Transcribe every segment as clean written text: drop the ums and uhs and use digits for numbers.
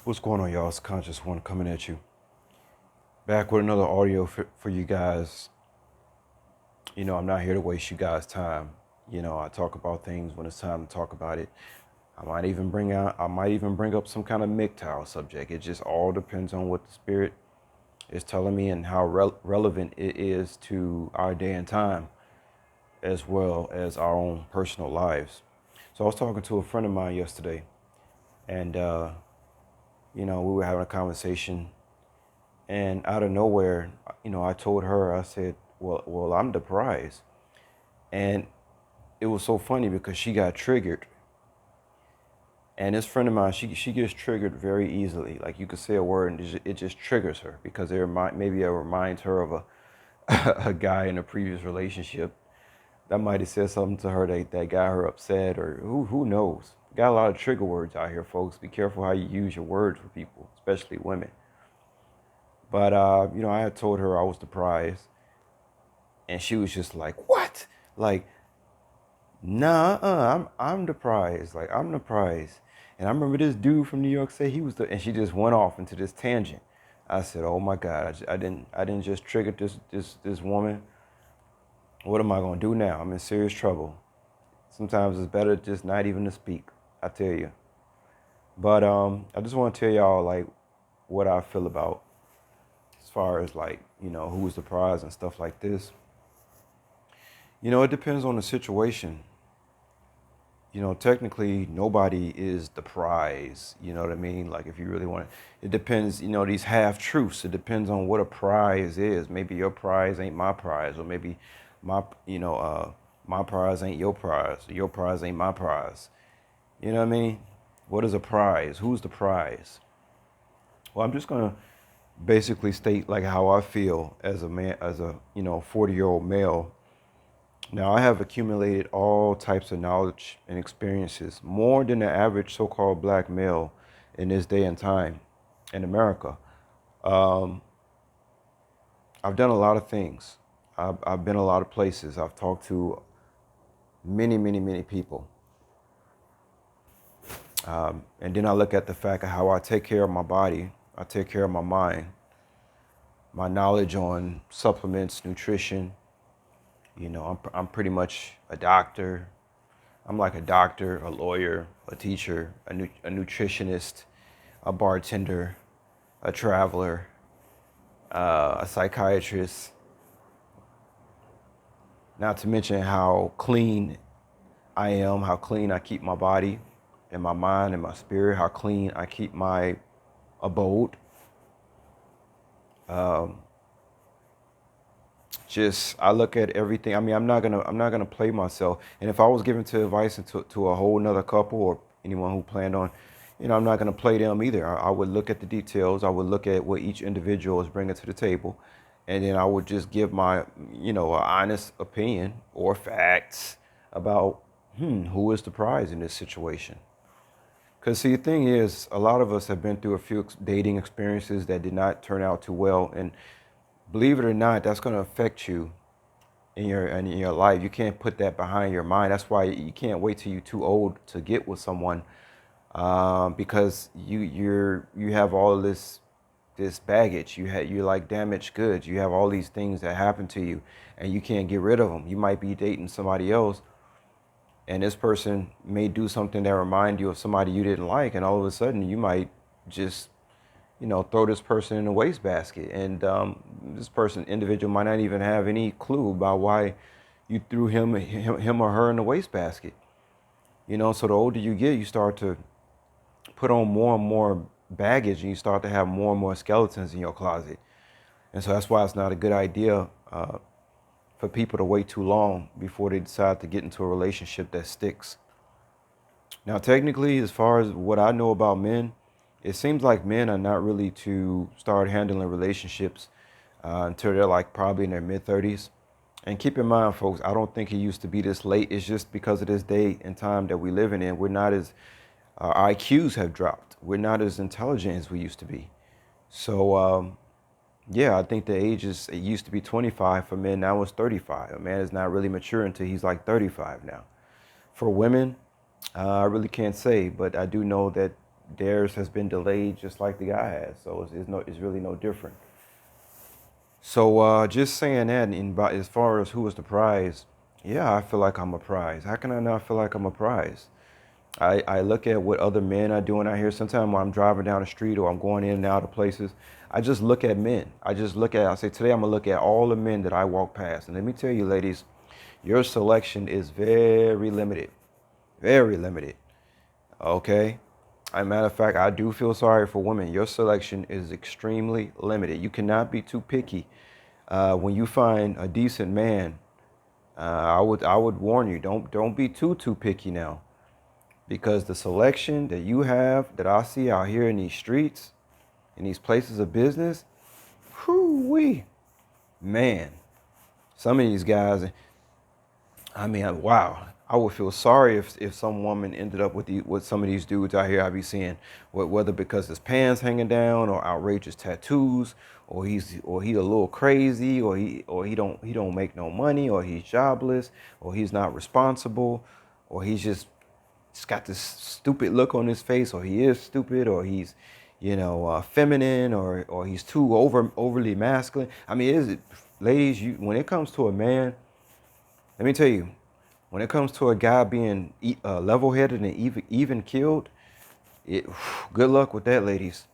What's going on, y'all? It's Conscious One coming at you. Back with another audio for you guys. I'm not here to waste you guys' time. I talk about things when it's time to talk about it. I might even bring up some kind of MGTOW subject. It just all depends on what the spirit is telling me and how relevant it is to our day and time, as well as our own personal lives. So I was talking to a friend of mine yesterday, and we were having a conversation. And out of nowhere, I told her, I said, well, I'm the prize. And it was so funny because she got triggered. And this friend of mine, she gets triggered very easily. Like you could say a word and it just triggers her because maybe it reminds her of a, a guy in a previous relationship that might have said something to her that got her upset, or who knows. Got a lot of trigger words out here, folks. Be careful how you use your words with people, especially women. But I had told her I was the prize, and she was just like, "What? Like, nah, I'm the prize. Like, I'm the prize." And I remember this dude from New York said he was the, and she just went off into this tangent. I said, "Oh my God, I didn't just trigger this woman. What am I gonna do now? I'm in serious trouble. Sometimes it's better just not even to speak. I tell you." But I just want to tell y'all like what I feel about as far as like who's the prize and stuff like this. It depends on the situation. Technically, nobody is the prize. You know what I mean? Like, if you really want it depends, these half truths. It depends on what a prize is. Maybe your prize ain't my prize, or maybe my, my prize ain't your prize, or your prize ain't my prize. You know what I mean? What is a prize? Who's the prize? Well, I'm just going to basically state like how I feel as a man, as a, 40-year-old male. Now, I have accumulated all types of knowledge and experiences, more than the average so-called black male in this day and time in America. Um, I've done a lot of things. I've been a lot of places. I've talked to many, many, many people. And then I look at the fact of how I take care of my body. I take care of my mind, my knowledge on supplements, nutrition. I'm pretty much a doctor. I'm like a doctor, a lawyer, a teacher, a nutritionist, a bartender, a traveler, a psychiatrist. Not to mention how clean I am, how clean I keep my body and my mind and my spirit, how clean I keep my abode. Um, just I look at everything. I mean, I'm not gonna play myself. And if I was giving to advice to a whole nother couple or anyone who planned on, I'm not gonna play them either. I would look at the details. I would look at what each individual is bringing to the table, and then I would just give my an honest opinion or facts about who is the prize in this situation. Because see, the thing is, a lot of us have been through a few dating experiences that did not turn out too well, and believe it or not, that's going to affect you in your life. You can't put that behind your mind. That's why you can't wait till you're too old to get with someone, because you have all of this baggage. You're like damaged goods. You have all these things that happen to you, and you can't get rid of them. You might be dating somebody else, and this person may do something that remind you of somebody you didn't like, and all of a sudden you might just throw this person in a wastebasket. And this individual might not even have any clue about why you threw him or her in the wastebasket. So the older you get, you start to put on more and more baggage, and you start to have more and more skeletons in your closet. And so that's why it's not a good idea for people to wait too long before they decide to get into a relationship that sticks. Now, technically, as far as what I know about men, it seems like men are not really to start handling relationships until they're like probably in their mid 30s. And keep in mind, folks, I don't think it used to be this late. It's just because of this day and time that we living in. We're not as, our IQs have dropped. We're not as intelligent as we used to be. So, yeah, I think the it used to be 25 for men. Now it's 35. A man is not really mature until he's like 35 now. For women, I really can't say, but I do know that theirs has been delayed just like the guy has. So it's really no different. So just saying that, as far as who was the prize, yeah, I feel like I'm a prize. How can I not feel like I'm a prize? I look at what other men are doing out here. Sometimes when I'm driving down the street or I'm going in and out of places, I just look at men. I say, today I'm going to look at all the men that I walk past. And let me tell you, ladies, your selection is very limited. Very limited. Okay? As a matter of fact, I do feel sorry for women. Your selection is extremely limited. You cannot be too picky. When you find a decent man, I would warn you, don't be too picky now, because the selection that you have, that I see out here in these streets, in these places of business, whoo wee, man, some of these guys, I mean, wow. I would feel sorry if some woman ended up with some of these dudes out here I be seeing, whether because his pants hanging down or outrageous tattoos, or he a little crazy, or he don't make no money, or he's jobless, or he's not responsible, or he's got this stupid look on his face, or he is stupid, or he's feminine, or he's too overly masculine. I mean, ladies, when it comes to a man, let me tell you, when it comes to a guy being level-headed and even killed, it, good luck with that, ladies.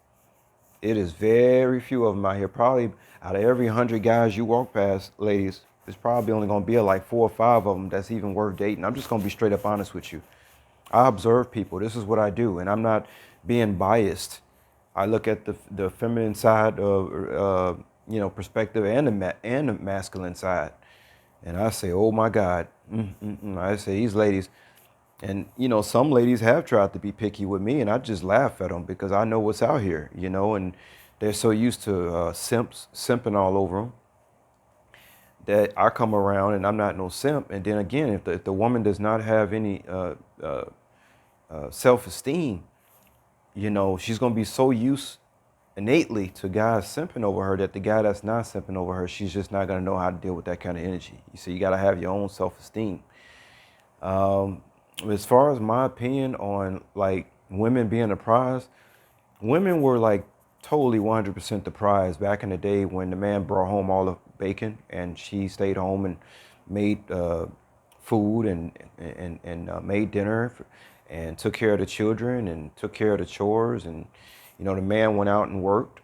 It is very few of them out here. Probably out of every 100 guys you walk past, ladies, there's probably only going to be like 4 or 5 of them that's even worth dating. I'm just going to be straight up honest with you. I observe people. This is what I do, and I'm not being biased. I look at the feminine side of perspective, and the masculine side. And I say, oh my God. I say, these ladies, and some ladies have tried to be picky with me, and I just laugh at them because I know what's out here, and they're so used to simping all over them, that I come around and I'm not no simp. And then again, if the woman does not have any self-esteem, she's going to be so used innately to guys simping over her, that the guy that's not simping over her, she's just not going to know how to deal with that kind of energy. You see, you got to have your own self-esteem. As far as my opinion on like women being a prize, women were like totally 100% the prize back in the day when the man brought home all the bacon and she stayed home and made food and made dinner and took care of the children and took care of the chores, and the man went out and worked,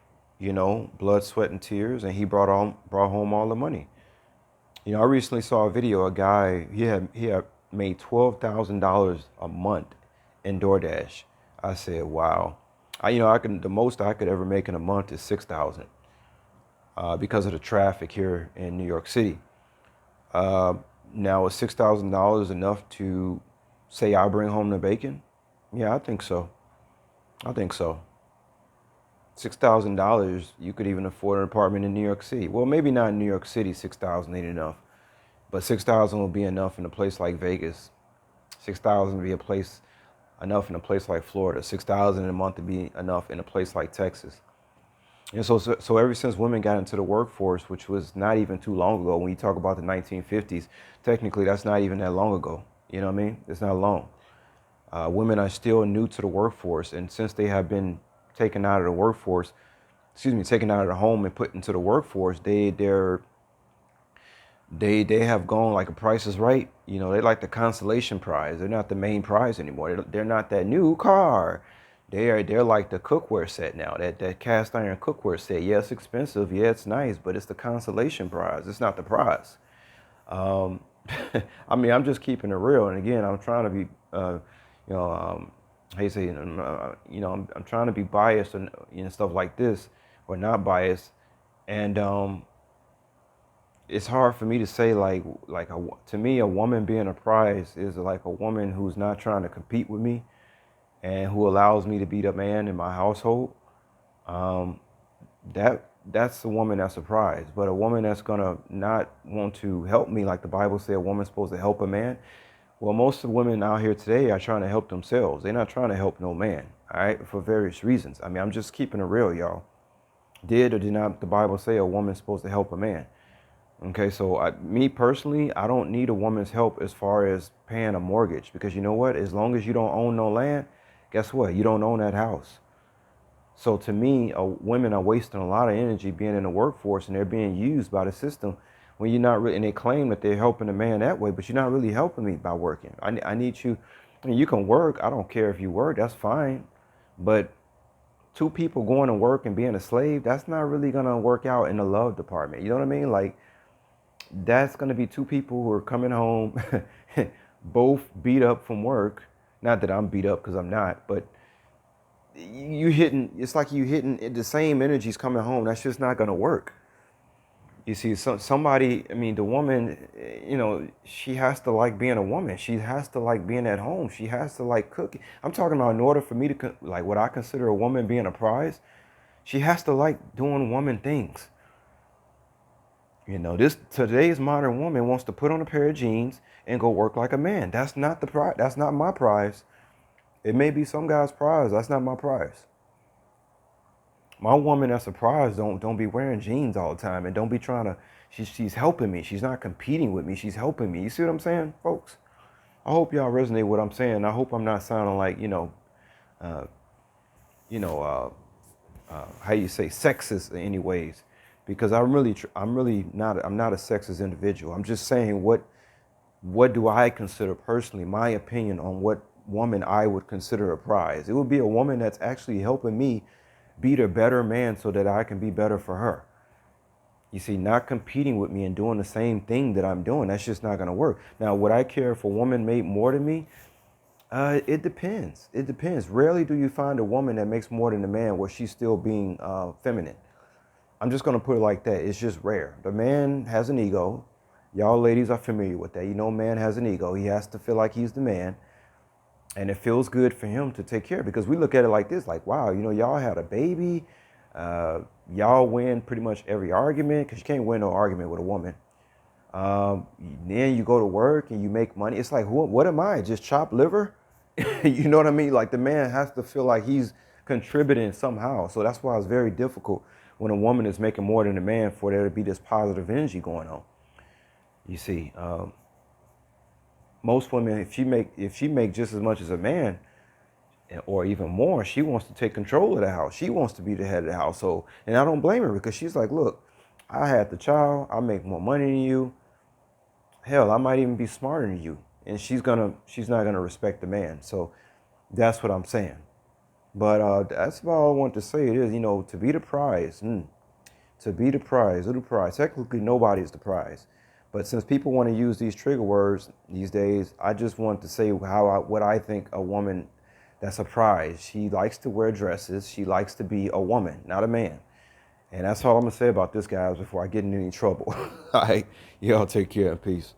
blood, sweat, and tears, and he brought home all the money. I recently saw a video. A guy, he had made $12,000 a month in DoorDash. I said, wow. The most I could ever make in a month is 6,000 because of the traffic here in New York City. Now, is $6,000 enough to say I bring home the bacon? Yeah, I think so. I think so. $6,000, you could even afford an apartment in New York City. Well, maybe not in New York City. 6,000 ain't enough, but 6,000 will be enough in a place like Vegas. 6,000 would be enough in a place like Florida. 6,000 in a month would be enough in a place like Texas. And so ever since women got into the workforce, which was not even too long ago, when you talk about the 1950s, technically that's not even that long ago. You know what I mean? It's not long. Women are still new to the workforce, and since they have been taken out of the workforce, taken out of the home and put into the workforce, they have gone like a Price is Right. They like the consolation prize. They're not the main prize anymore. They're not that new car. They're like the cookware set now. That cast iron cookware set. Yeah, it's expensive. Yeah, it's nice, but it's the consolation prize. It's not the prize. Um, I mean, I'm just keeping it real. And again, I'm trying to be, how you say, I'm trying to be biased and stuff like this, or not biased. And it's hard for me to say to me, a woman being a prize is like a woman who's not trying to compete with me and who allows me to be the man in my household. Um, that's a woman that's a prize. But a woman that's gonna not want to help me, like the Bible said, a woman's supposed to help a man. Well, most of the women out here today are trying to help themselves. They're not trying to help no man, all right, for various reasons. I mean, I'm just keeping it real, y'all. Did or did not the Bible say a woman's supposed to help a man? Okay, so me personally, I don't need a woman's help as far as paying a mortgage, because you know what? As long as you don't own no land, guess what? You don't own that house. So to me, women are wasting a lot of energy being in the workforce, and they're being used by the system when you're not really, and they claim that they're helping a man that way, but you're not really helping me by working. I need you. I mean, you can work. I don't care if you work. That's fine. But two people going to work and being a slave, that's not really going to work out in the love department. You know what I mean? Like, that's going to be two people who are coming home both beat up from work. Not that I'm beat up, because I'm not, but you hitting, it's like you hitting the same energies coming home. That's just not going to work. You see, somebody, I mean, the woman, she has to like being a woman. She has to like being at home. She has to like cooking. I'm talking about, in order for me to, like, what I consider a woman being a prize, she has to like doing woman things. This today's modern woman wants to put on a pair of jeans and go work like a man. That's not the prize. That's not my prize. It may be some guy's prize. That's not my prize. My woman that's a prize don't be wearing jeans all the time, and don't be trying to. She's helping me. She's not competing with me. She's helping me. You see what I'm saying, folks? I hope y'all resonate with what I'm saying. I hope I'm not sounding like uh, you know, how you say, sexist in any ways, because I'm not a sexist individual. I'm just saying what do I consider personally, my opinion on what woman I would consider a prize. It would be a woman that's actually helping me be the better man so that I can be better for her. You see, not competing with me and doing the same thing that I'm doing. That's just not going to work. Now, would I care if a woman made more than me? It depends. It depends. Rarely do you find a woman that makes more than a man where she's still being feminine. I'm just going to put it like that. It's just rare. The man has an ego. Y'all ladies are familiar with that. Man has an ego. He has to feel like he's the man. And it feels good for him to take care of it, because we look at it like this, like, wow, y'all had a baby. Y'all win pretty much every argument, because you can't win no argument with a woman. Then you go to work and you make money. It's like, what am I? Just chopped liver? You know what I mean? Like, the man has to feel like he's contributing somehow. So that's why it's very difficult when a woman is making more than a man for there to be this positive energy going on. You see, most women, if she make just as much as a man, or even more, she wants to take control of the house. She wants to be the head of the household. And I don't blame her, because she's like, look, I had the child. I make more money than you. Hell, I might even be smarter than you. And she's not gonna respect the man. So that's what I'm saying. But that's about all I want to say. It is, to be the prize. To be the prize, or the prize. Technically, nobody is the prize. But since people want to use these trigger words these days, I just want to say what I think a woman that's a prize. She likes to wear dresses. She likes to be a woman, not a man. And that's all I'm going to say about this, guys, before I get in any trouble. All right. Y'all take care. Peace.